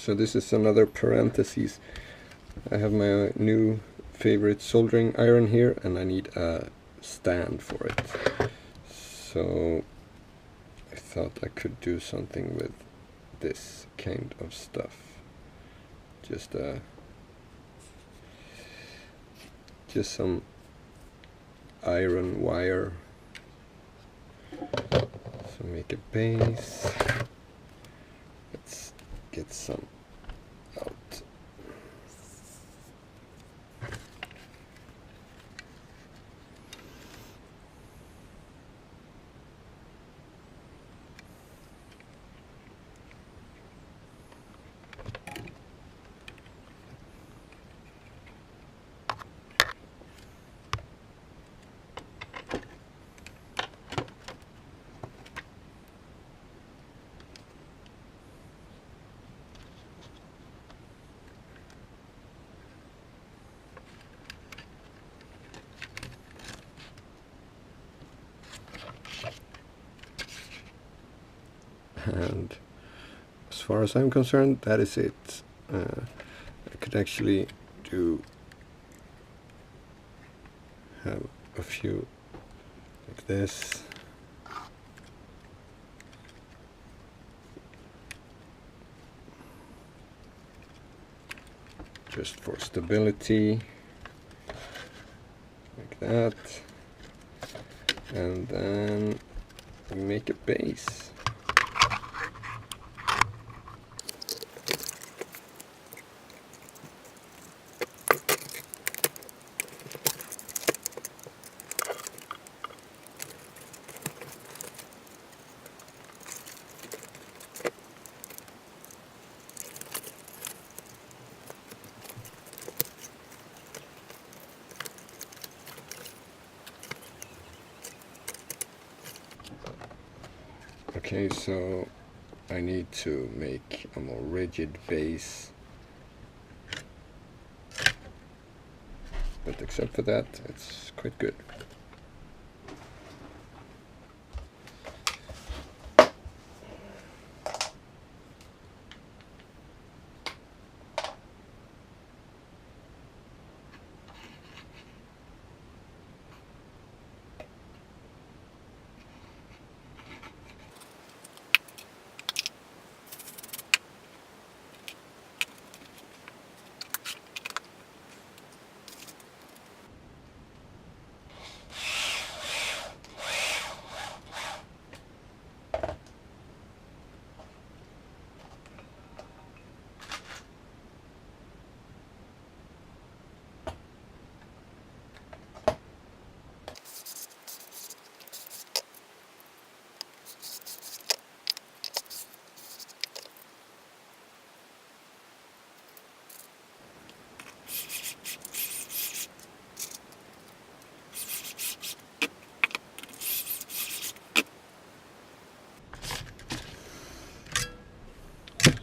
So this is another parenthesis. I have my new favorite soldering iron here, and I need a stand for it. So I thought I could do something with this kind of stuff. Just some iron wire. So make a base. Let's get some out. And as far as I'm concerned, that is it. I could actually have a few like this. Just for stability, like that. And then we make a base. Okay, so I need to make a more rigid base, but except for that, it's quite good.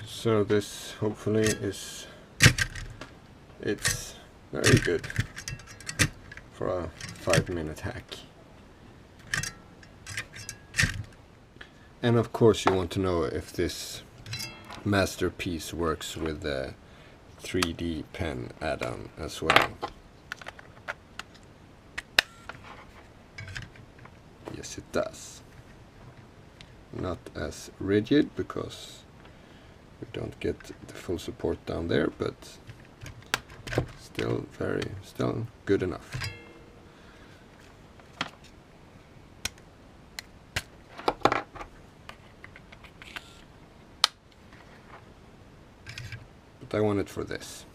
So this hopefully it's very good for a 5-minute hack. And of course you want to know if this masterpiece works with the 3D pen add-on as well. Yes, it does. Not as rigid because we don't get the full support down there, but still good enough. But I want it for this.